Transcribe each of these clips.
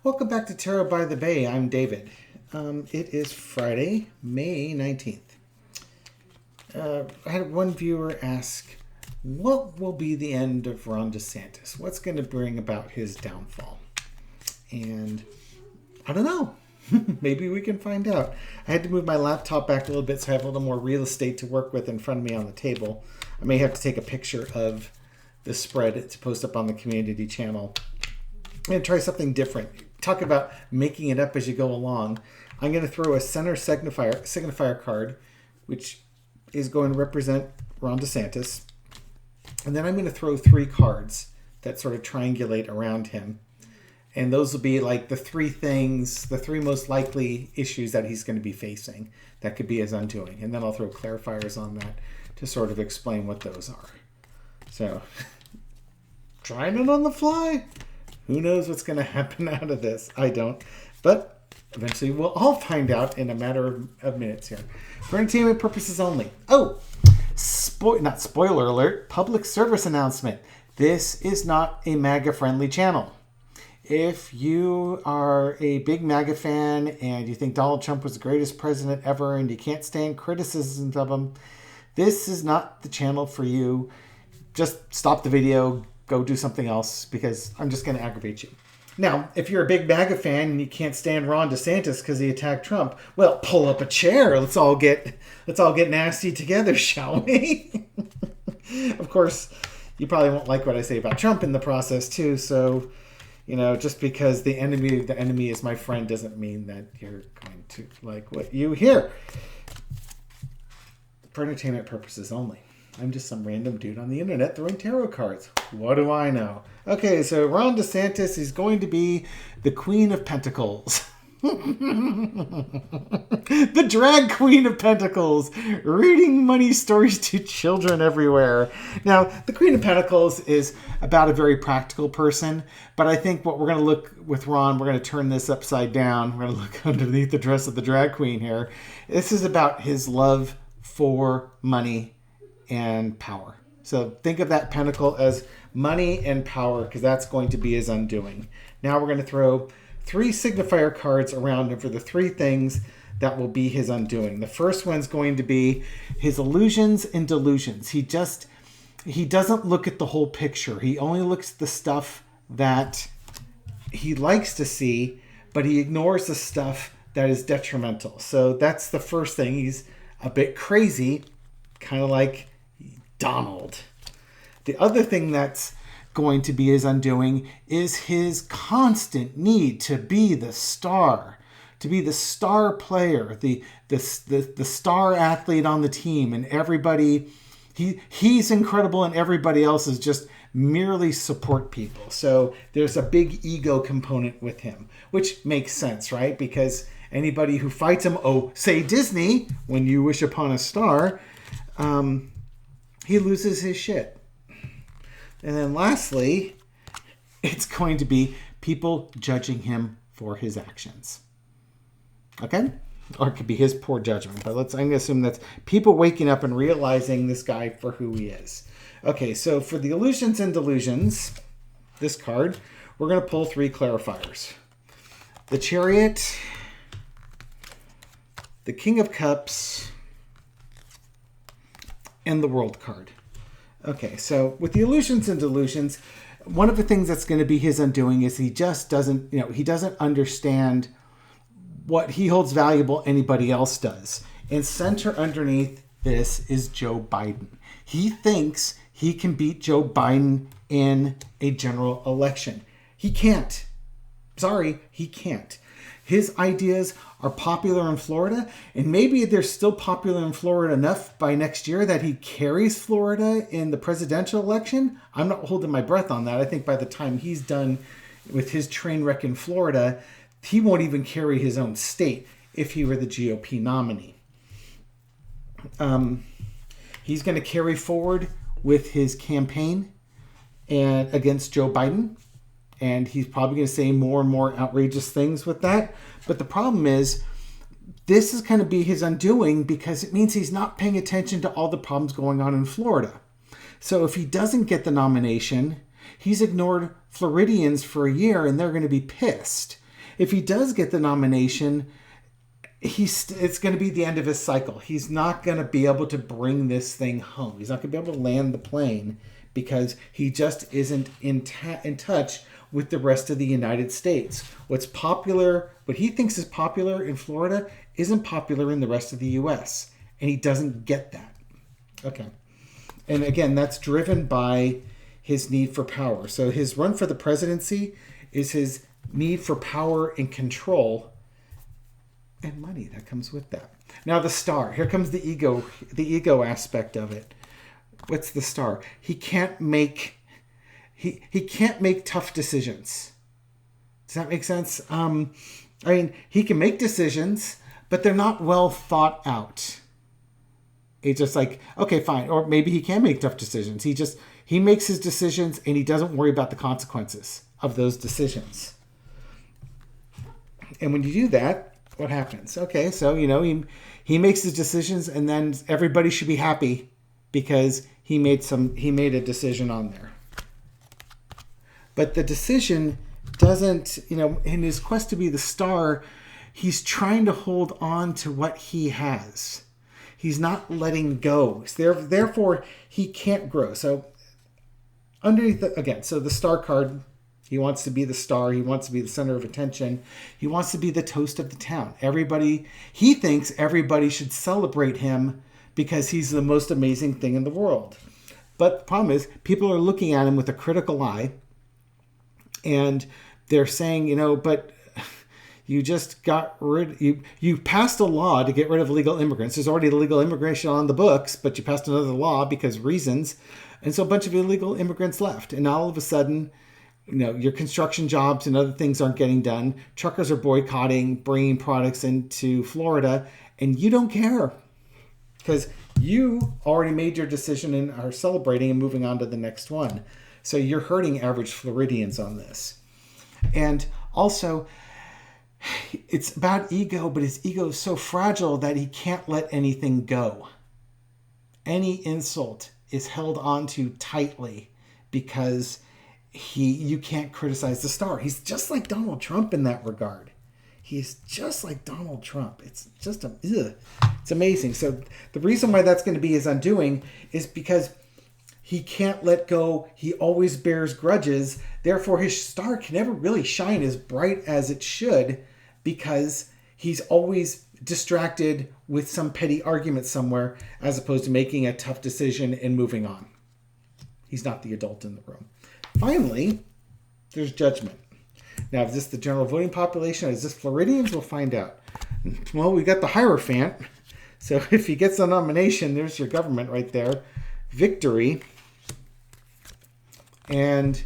Welcome back to Tarot by the Bay. I'm David. It is Friday, May 19th. I had one viewer ask, what will be the end of Ron DeSantis? What's going to bring about his downfall? And I don't know. Maybe we can find out. I had to move my laptop back a little bit so I have a little more real estate to work with in front of me on the table. I may have to take a picture of the spread to post up on the community channel. I'm going to try something different. Talk about making it up as you go along. I'm going to throw a center signifier card, which is going to represent Ron DeSantis. And then I'm going to throw 3 cards that sort of triangulate around him. And those will be like the 3 things, the 3 most likely issues that he's going to be facing that could be his undoing. And then I'll throw clarifiers on that to sort of explain what those are. So, trying it on the fly. Who knows what's going to happen out of this? I don't. But eventually we'll all find out in a matter of minutes here. For entertainment purposes only. Oh, not spoiler alert, public service announcement. This is not a MAGA-friendly channel. If you are a big MAGA fan and you think Donald Trump was the greatest president ever and you can't stand criticisms of him, this is not the channel for you. Just stop the video, go do something else, because I'm just going to aggravate you. Now, if you're a big MAGA fan and you can't stand Ron DeSantis because he attacked Trump, well, pull up a chair. Let's all get nasty together, shall we? Of course, you probably won't like what I say about Trump in the process too. So, just because the enemy is my friend doesn't mean that you're going to like what you hear. For entertainment purposes only. I'm just some random dude on the internet throwing tarot cards. What do I know? Okay, so Ron DeSantis is going to be the Queen of Pentacles. The drag Queen of Pentacles, reading money stories to children everywhere. Now, the Queen of Pentacles is about a very practical person, but I think what we're going to look with Ron, we're going to turn this upside down. We're going to look underneath the dress of the drag queen here. This is about his love for money and power. So think of that pentacle as money and power, because that's going to be his undoing. Now we're going to throw 3 signifier cards around him for the 3 things that will be his undoing. The first one's going to be his illusions and delusions. He doesn't look at the whole picture. He only looks at the stuff that he likes to see, but he ignores the stuff that is detrimental. So that's the first thing. He's a bit crazy, kind of like Donald. The other thing that's going to be his undoing is his constant need to be the star, to be the star player, the star athlete on the team, and everybody, he's incredible and everybody else is just merely support people. So there's a big ego component with him, which makes sense, right? Because anybody who fights him, say Disney, when you wish upon a star, he loses his shit. And then lastly, it's going to be people judging him for his actions. Okay? Or it could be his poor judgment. But I'm going to assume that's people waking up and realizing this guy for who he is. Okay, so for the illusions and delusions, this card, we're going to pull 3 clarifiers. The Chariot, the King of Cups, and the World card. Okay, so with the illusions and delusions, one of the things that's going to be his undoing is he just doesn't, he doesn't understand what he holds valuable anybody else does. And center underneath this is Joe Biden. He thinks he can beat Joe Biden in a general election. He can't. Sorry, he can't. His ideas are popular in Florida, and maybe they're still popular in Florida enough by next year that he carries Florida in the presidential election. I'm not holding my breath on that. I think by the time he's done with his train wreck in Florida, he won't even carry his own state if he were the GOP nominee. He's going to carry forward with his campaign and against Joe Biden. And he's probably going to say more and more outrageous things with that. But the problem is, this is going to be his undoing because it means he's not paying attention to all the problems going on in Florida. So if he doesn't get the nomination, he's ignored Floridians for a year and they're going to be pissed. if he does get the nomination, it's going to be the end of his cycle. He's not going to be able to bring this thing home. He's not going to be able to land the plane because he just isn't in touch with the rest of the United States. What's popular, what he thinks is popular in Florida, isn't popular in the rest of the U.S., and he doesn't get that. Okay. And again, that's driven by his need for power. So his run for the presidency is his need for power and control and money that comes with that. Now the star. Here comes the ego aspect of it. What's the star? He can't make tough decisions. Does that make sense? I mean, he can make decisions, but they're not well thought out. It's just like, okay, fine. Or maybe he can make tough decisions. He makes his decisions and he doesn't worry about the consequences of those decisions. And when you do that, what happens? Okay, so, he makes his decisions and then everybody should be happy because he made a decision on there. But the decision doesn't, in his quest to be the star, he's trying to hold on to what he has. He's not letting go. Therefore, he can't grow. So underneath so the star card, he wants to be the star. He wants to be the center of attention. He wants to be the toast of the town. He thinks everybody should celebrate him because he's the most amazing thing in the world. But the problem is people are looking at him with a critical eye and they're saying, but you just you passed a law to get rid of illegal immigrants. There's already illegal immigration on the books, but you passed another law because reasons. And so a bunch of illegal immigrants left. And now all of a sudden, your construction jobs and other things aren't getting done. Truckers are boycotting, bringing products into Florida, and you don't care because you already made your decision and are celebrating and moving on to the next one. So you're hurting average Floridians on this. And also, it's about ego, but his ego is so fragile that he can't let anything go. Any insult is held onto tightly because you can't criticize the star. He's just like Donald Trump in that regard. He's just like Donald Trump. It's just it's amazing. So the reason why that's going to be his undoing is because he can't let go. He always bears grudges. Therefore, his star can never really shine as bright as it should because he's always distracted with some petty argument somewhere as opposed to making a tough decision and moving on. He's not the adult in the room. Finally, there's judgment. Now, is this the general voting population or is this Floridians? We'll find out. Well, we got the Hierophant. So if he gets the nomination, there's your government right there. Victory. And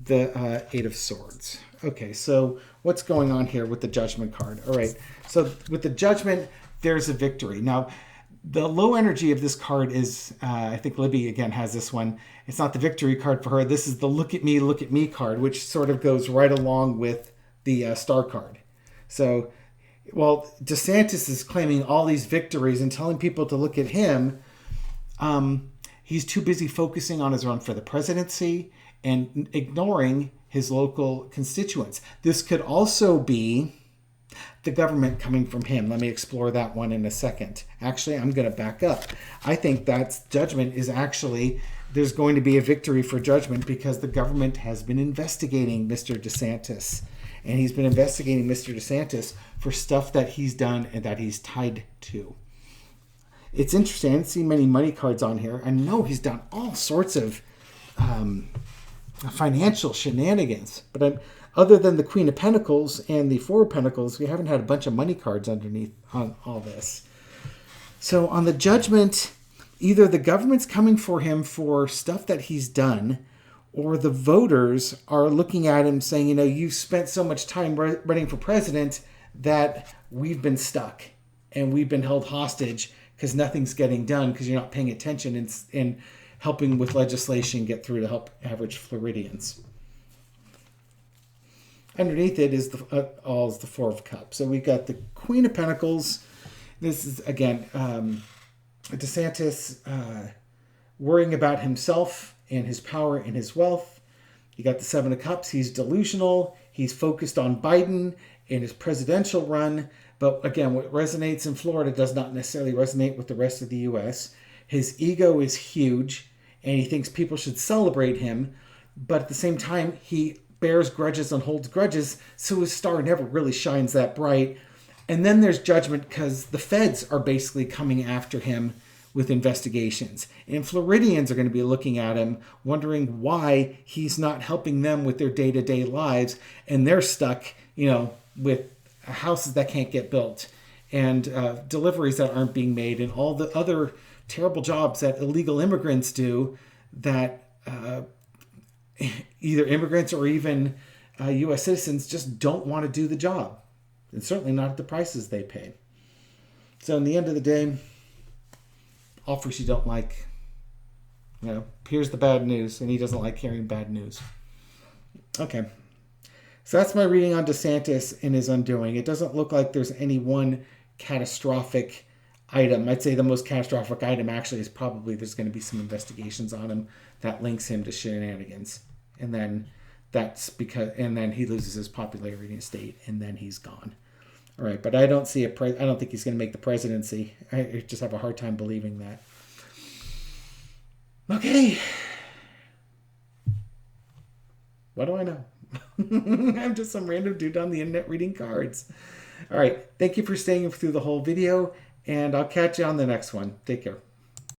the Eight of Swords. Okay, so what's going on here with the Judgment card? All right, so with the Judgment, there's a victory. Now, the low energy of this card is, I think Libby, again, has this one. It's not the victory card for her. This is the look at me card, which sort of goes right along with the star card. So, while DeSantis is claiming all these victories and telling people to look at him, he's too busy focusing on his run for the presidency and ignoring his local constituents. This could also be the government coming from him. Let me explore that one in a second. Actually, I'm going to back up. I think that Judgment is actually, there's going to be a victory for Judgment because the government has been investigating Mr. DeSantis. And he's been investigating Mr. DeSantis for stuff that he's done and that he's tied to. It's interesting. I didn't see many money cards on here. I know he's done all sorts of financial shenanigans. But other than the Queen of Pentacles and the Four of Pentacles, we haven't had a bunch of money cards underneath on all this. So on the Judgment, either the government's coming for him for stuff that he's done, or the voters are looking at him saying, you've spent so much time running for president that we've been stuck and we've been held hostage because nothing's getting done because you're not paying attention and helping with legislation get through to help average Floridians. Underneath it is the Four of Cups. So we've got the Queen of Pentacles. This is, again, DeSantis worrying about himself and his power and his wealth. You got the Seven of Cups. He's delusional. He's focused on Biden in his presidential run. But again, what resonates in Florida does not necessarily resonate with the rest of the U.S. His ego is huge, and he thinks people should celebrate him. But at the same time, he bears grudges and holds grudges, so his star never really shines that bright. And then there's judgment because the feds are basically coming after him with investigations. And Floridians are going to be looking at him, wondering why he's not helping them with their day-to-day lives. And they're stuck, with houses that can't get built and deliveries that aren't being made and all the other terrible jobs that illegal immigrants do that either immigrants or even U.S. citizens just don't want to do the job. And certainly not at the prices they pay. So in the end of the day, offers you don't like. Here's the bad news, and he doesn't like hearing bad news. Okay. So that's my reading on DeSantis and his undoing. It doesn't look like there's any one catastrophic item. I'd say the most catastrophic item actually is probably there's going to be some investigations on him that links him to shenanigans. And then he loses his popularity in the state, and then he's gone. All right, but I don't think he's going to make the presidency. I just have a hard time believing that. Okay. What do I know? I'm just some random dude on the internet reading cards. All right, thank you for staying through the whole video, and I'll catch you on the next one. Take care.